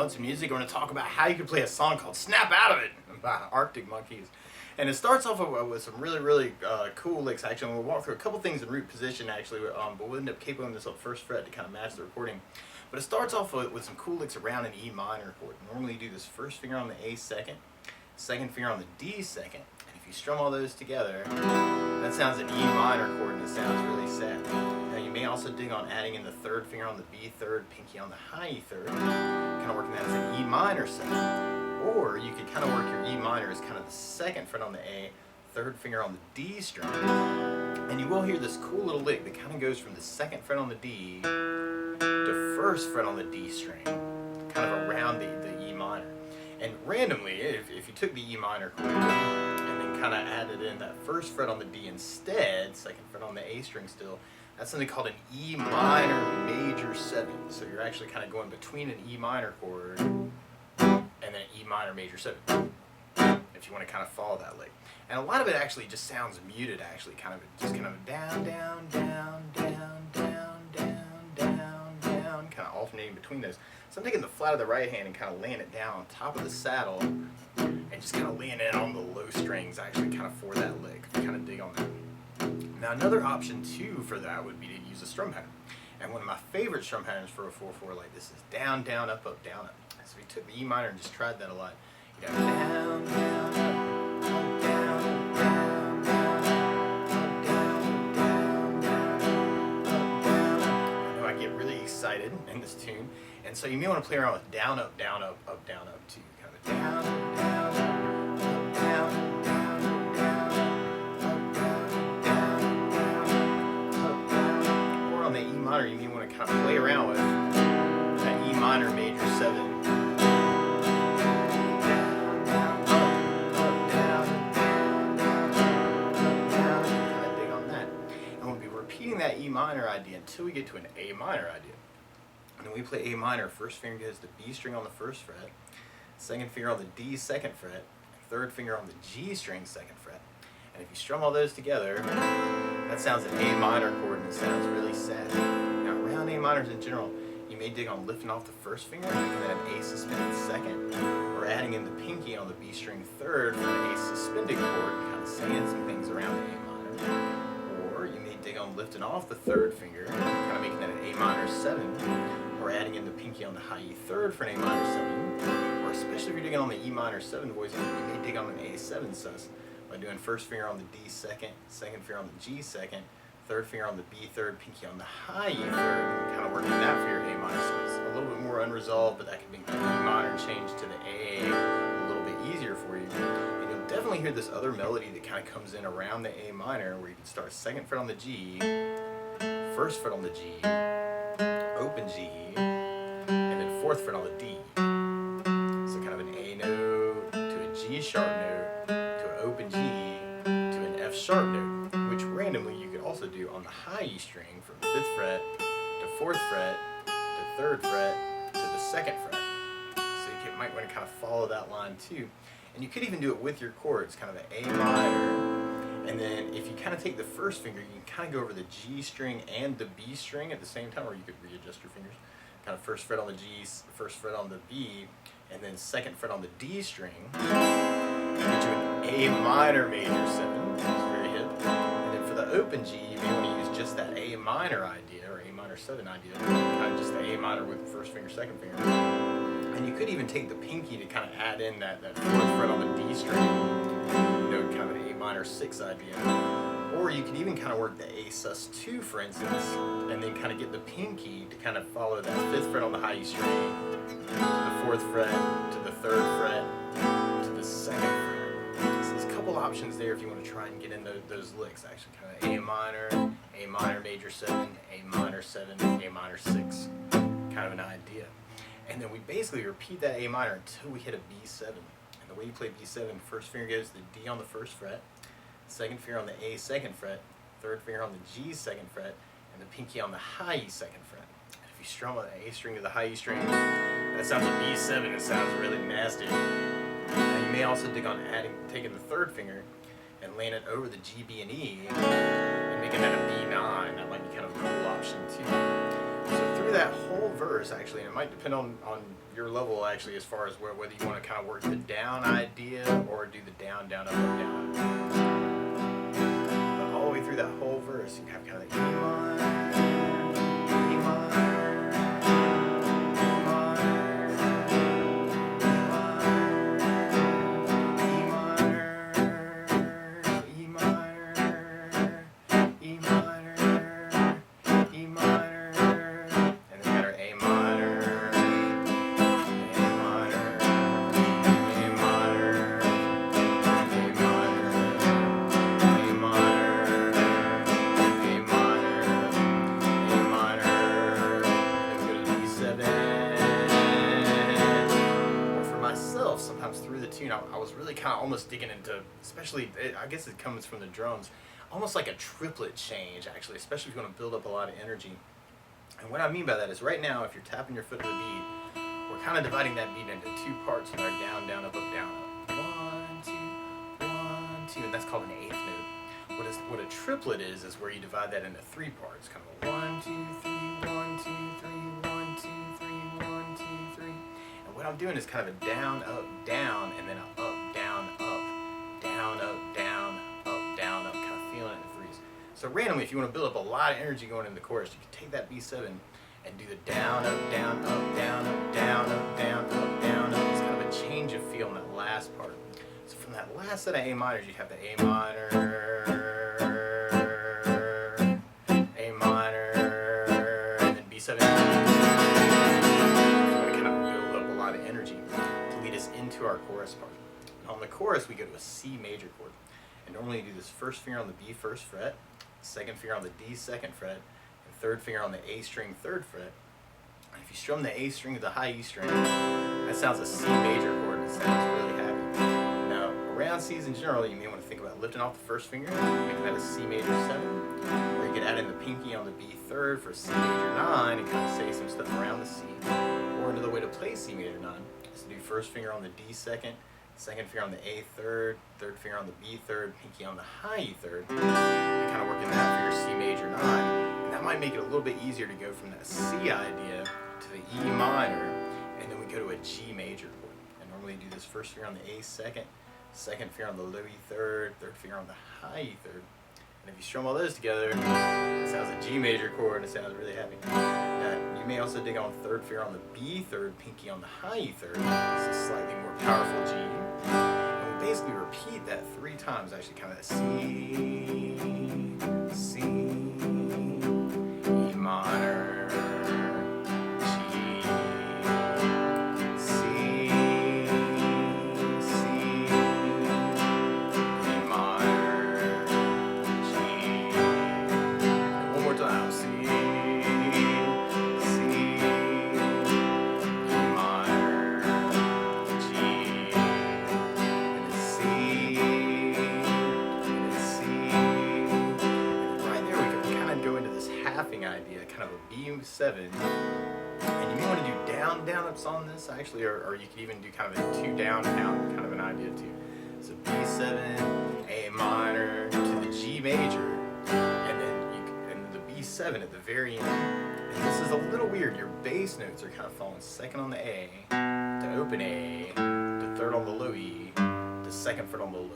Months of Music. We're going to talk about how you can play a song called Snap Out of It by Arctic Monkeys. And it starts off with some really cool licks. Actually, we'll walk through a couple things in root position actually, but we'll end up caping this up first fret to kind of match the recording. But it starts off with some cool licks around an E minor chord. Normally you do this first finger on the A second, second finger on the D second, and if you strum all those together, that sounds an E minor chord and it sounds really sad. Now you may also dig on adding in the third finger on the B third, pinky on the high E third, kind of working that as an E minor seven. Or you could kind of work your E minor as kind of the second fret on the A, third finger on the D string. And you will hear this cool little lick that kind of goes from the second fret on the D to first fret on the D string, kind of around the E minor. And randomly, if you took the E minor chord and then kind of added in that first fret on the D instead, second fret on the A string still, that's something called an E minor major 7. So you're actually kind of going between an E minor chord and then E minor major 7, if you want to kind of follow that lick. And a lot of it actually just sounds muted, actually, kind of down, down, down, down, down, down, down, down, kind of alternating between those. So I'm taking the flat of the right hand and kind of laying it down on top of the saddle and just kind of laying it on the low strings, actually, kind of for that lick, kind of dig on that. Now another option too for that would be to use a strum pattern. And one of my favorite strum patterns for a 4/4 like this is down, down, up, up, down, up. So we took the E minor and just tried that a lot. You know, down, down, up, down, down, down, down, down, down, down. I know I get really excited in this tune, and so you may want to play around with down, up, down, up, up, down, up too. Kind of down, down, up, down, down, down, up, down, down, down, up, down. Or on the E minor, you may want to kind of play around with that E minor major 7. That E minor idea until we get to an A minor idea. And when we play A minor, first finger goes to B string on the first fret, second finger on the D second fret, third finger on the G string second fret. And if you strum all those together, that sounds an A minor chord and it sounds really sad. Now around A minors in general, you may dig on lifting off the first finger and then an A suspended second, or adding in the pinky on the B string third for an A suspended chord, kind of saying some things around the A minor. You may dig on lifting off the third finger, kind of making that an A minor 7, or adding in the pinky on the high E third for an A minor 7, or especially if you're digging on the E minor 7 voice, you may dig on an A7 sus by doing first finger on the D second, second finger on the G second, third finger on the B third, pinky on the high E third, and kind of working that for your A minor 7. It's a little bit more unresolved, but that can make the E minor change to the A a little bit easier for you. Definitely hear this other melody that kind of comes in around the A minor where you can start second fret on the G, first fret on the G, open G, and then fourth fret on the D. So kind of an A note to a G sharp note to an open G to an F sharp note, which randomly you could also do on the high E string from 5th fret to 4th fret to 3rd fret to the 2nd fret. So you might want to kind of follow that line too. And you could even do it with your chords, kind of an A minor, and then if you kind of take the first finger, you can kind of go over the G string and the B string at the same time, or you could readjust your fingers. Kind of first fret on the G, first fret on the B, and then second fret on the D string. And get you an A minor major 7, which is very hip. And then for the open G, you may want to use just that A minor idea, or A minor 7 idea, kind of just the A minor with first finger, second finger. And you could even take the pinky to kind of add in that 4th fret on the D string, kind of an A minor 6 idea. Or you could even kind of work the A sus2, for instance, and then kind of get the pinky to kind of follow that 5th fret on the high E string, to the 4th fret, to the 3rd fret, to the 2nd fret. So there's a couple options there if you want to try and get in those licks, actually. Kind of A minor major 7, A minor 7, A minor 6, kind of an idea. And then we basically repeat that A minor until we hit a B7. And the way you play B7, first finger goes to the D on the first fret, second finger on the A second fret, third finger on the G second fret, and the pinky on the high E second fret. And if you strum an A string to the high E string, that sounds a B7. It sounds really nasty. Now you may also dig on taking the third finger and laying it over the G, B, and E, and making that a B9. That might be kind of a cool option too. So through through that whole verse actually, and it might depend on your level actually, as far as whether you want to kind of work the down idea or do the down, down, up, up, down. But all the way through that whole verse, you have kind of the E minor, E minor, E minor, E minor, E minor, E minor, E minor, and then we got our A minor. Sometimes through the tune, I was really kind of almost digging into, especially, I guess it comes from the drums, almost like a triplet change actually, especially if you want to build up a lot of energy. And what I mean by that is right now, if you're tapping your foot to the beat, we're kind of dividing that beat into two parts with our down, down, up, up, down, up. 1, 2, 1, 2, and that's called an eighth note. What a triplet is where you divide that into three parts, kind of a 1, 2, 3, 1, 2, 3, 1, 2, 3, 1, 2, 3. What I'm doing is kind of a down, up, down, and then an up, down, up, down, up, down, up, down, up, kind of feeling it in the threes. So randomly, if you want to build up a lot of energy going into the chorus, you can take that B7 and do the down, up, down, up, down, up, down, up, down, up, down, up. It's kind of a change of feel in that last part. So from that last set of A minors, you have the A minor, A minor, and then B7. Energy to lead us into our chorus part. And on the chorus, we go to a C major chord. And normally you do this first finger on the B first fret, second finger on the D second fret, and third finger on the A string third fret. And if you strum the A string to the high E string, that sounds a C major chord, and it sounds really happy. Now, around C's in general, you may want to think about lifting off the first finger, making that a C major 7, or you could add in the pinky on the B third for C major 9 and kind of say some stuff around the C. Or another way to play C major 9 is to do first finger on the D second, second finger on the A third, third finger on the B third, pinky on the high E third. You're kind of working that for your C major 9. And that might make it a little bit easier to go from that C idea to the E minor, and then we go to a G major chord. And normally you do this first finger on the A second, second finger on the low E third, third finger on the high E third. And if you strum all those together, it sounds a G major chord, and it sounds really happy. Now, you may also dig on third finger on the B third, pinky on the high E third. It's a slightly more powerful G. And we basically repeat that 3 times, actually, kind of that C, C, E minor, G, C, C, E minor, G. And one more time, C, C, E minor, G, and then C, and then C. And right there we can kind of go into this halving idea, kind of a B7. And you may want to do down, down ups on this actually, or you could even do kind of a 2 down, down kind of an idea too. So B7, A minor to the G major, and then the B7 at the very end. And this is a little weird. Your bass notes are kind of falling second on the A, to open A, to third on the low E, to second fret on the low E.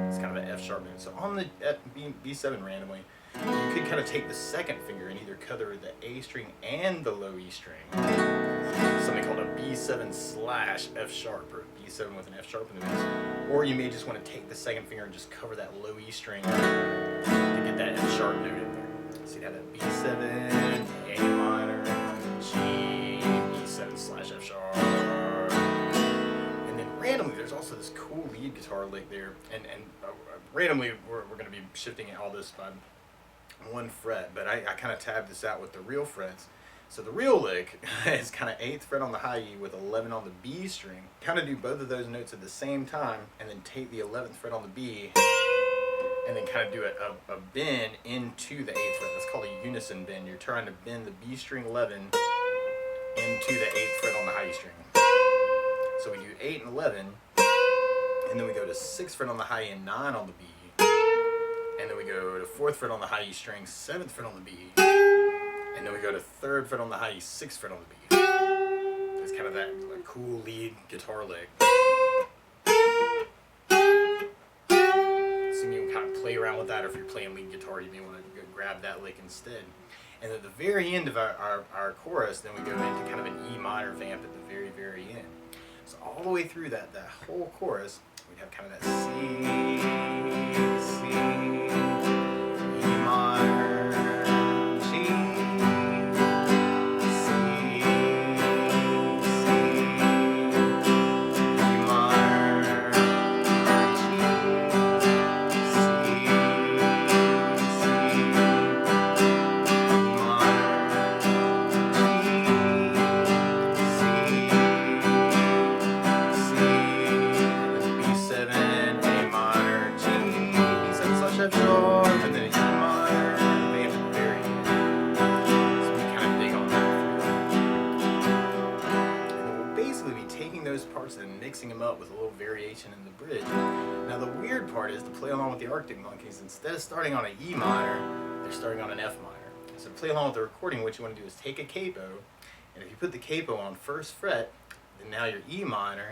It's kind of an F sharp note. So on the B7 randomly, you could kind of take the second finger and either cover the A string and the low E string. Something called a B7 slash F sharp, or B7 with an F sharp in the mix. Or you may just want to take the second finger and just cover that low E string to get that F sharp note in there. So you have that B7, A minor, G, B7 slash F sharp. And then randomly, there's also this cool lead guitar lick there. And randomly, we're going to be shifting all this by 1 fret, but I kind of tabbed this out with the real frets. So the real lick is kind of 8th fret on the high E with 11 on the B string. Kind of do both of those notes at the same time, and then take the 11th fret on the B, and then kind of do a bend into the 8th fret. That's called a unison bend. You're trying to bend the B string 11 into the 8th fret on the high E string. So we do 8 and 11, and then we go to 6th fret on the high E and 9 on the B. And then we go to 4th fret on the high E string, 7th fret on the B, and then we go to 3rd fret on the high E, 6th fret on the B. It's kind of that like cool lead guitar lick. So you can kind of play around with that, or if you're playing lead guitar, you may want to grab that lick instead. And at the very end of our chorus, then we go into kind of an E minor vamp at the very, very end. So all the way through that whole chorus, we'd have kind of that C, E minor, G, C, E minor, G, C, and mixing them up with a little variation in the bridge. Now the weird part is, to play along with the Arctic Monkeys, instead of starting on an E minor, they're starting on an F minor. So to play along with the recording, what you want to do is take a capo, and if you put the capo on 1st fret, then now your E minor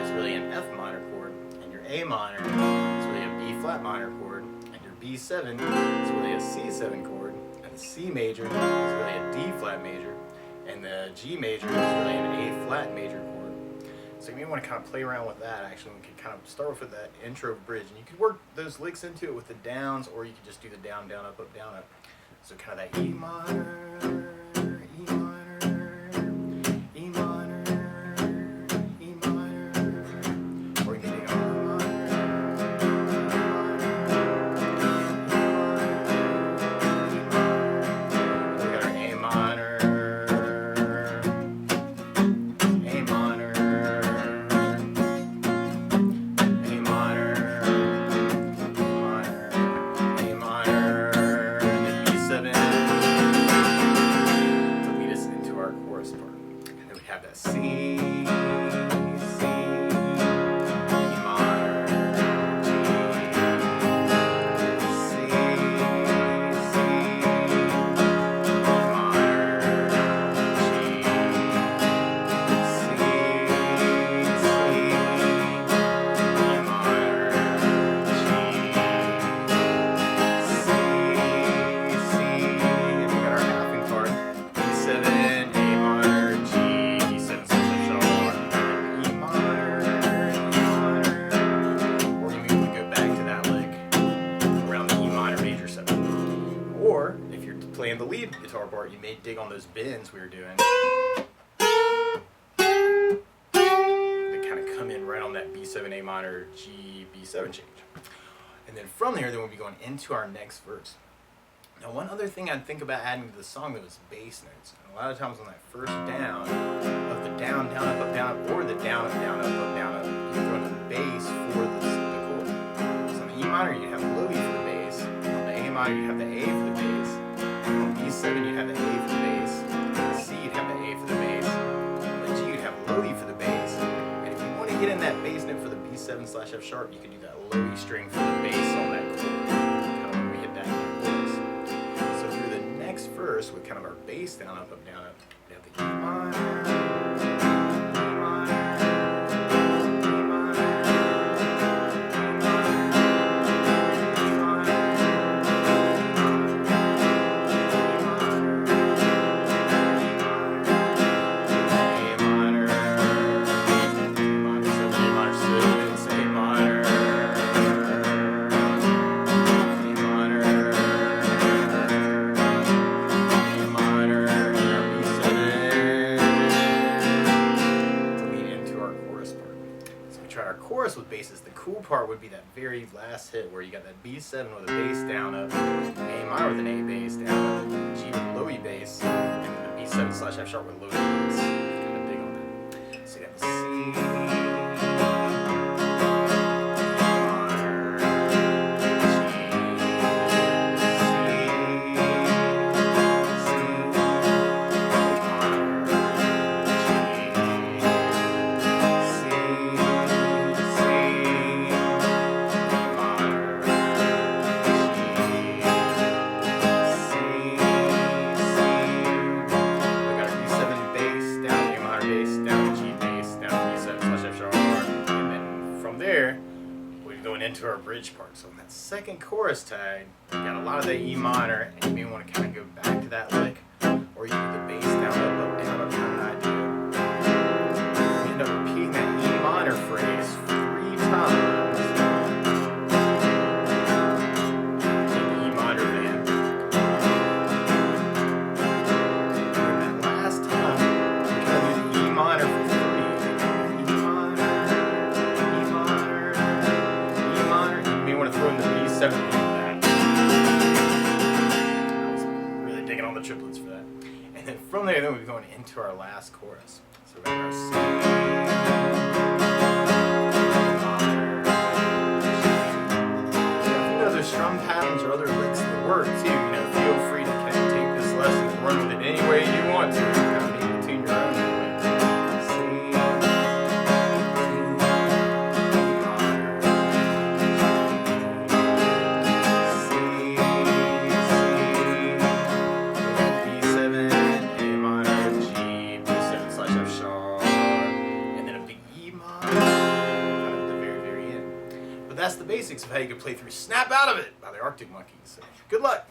is really an F minor chord, and your A minor is really a B flat minor chord, and your B7 is really a C7 chord, and the C major is really a D flat major, and the G major is really an A flat major chord. So you may want to kind of play around with that. Actually, we could kind of start off with that intro bridge, and you could work those licks into it with the downs, or you could just do the down, down, up, down, up. So kind of that E minor, E minor, E minor, E minor, or you may go playing the lead guitar part, you may dig on those bends we were doing. They kind of come in right on that B7, A minor, G, B7 change. And then from there, then we'll be going into our next verse. Now, one other thing I'd think about adding to the song, though, is bass notes. And a lot of times on that first down, of the down, down, up, down, up, or the down, up, down, up, down, up, you throw in the bass for the chord. So on the E minor, you have low E for the bass. On the A minor, you have the A for the bass. On B7, you'd have the A for the bass. On the C, you'd have the A for the bass. On the G, you'd have low E for the bass. And if you want to get in that bass note for the B7/F sharp, you can do that low E string for the bass on that chord. Kind of when we hit that chorus. So through the next verse, with kind of our bass down, up, down, up, we have the E minor. With basses, the cool part would be that very last hit where you got that B7 with a bass down up, A minor with an A bass down up, G with a low E bass, and then the B7/F sharp with low E bass. Kind of dig on that. So you got the C. into our bridge part. So in that second chorus tag, you got a lot of that E minor, and you may want to kind of go back to that lick, or you can do the bass down, up, down, up, down idea. You end up repeating that E minor phrase 3 times. The E minor band. And that last time, you're going to do the E minor for 3. Throw in the B7 into that. I was really digging on the triplets for that. And then from there, then we're going into our last chorus. So we're going to C minor, G. If you know there's strum patterns or other licks that work too, feel free to kind of take this lesson and run with it any way you want to. Kind of maybe tune your own way. That's the basics of how you can play through Snap Out of It by the Arctic Monkeys. So, good luck.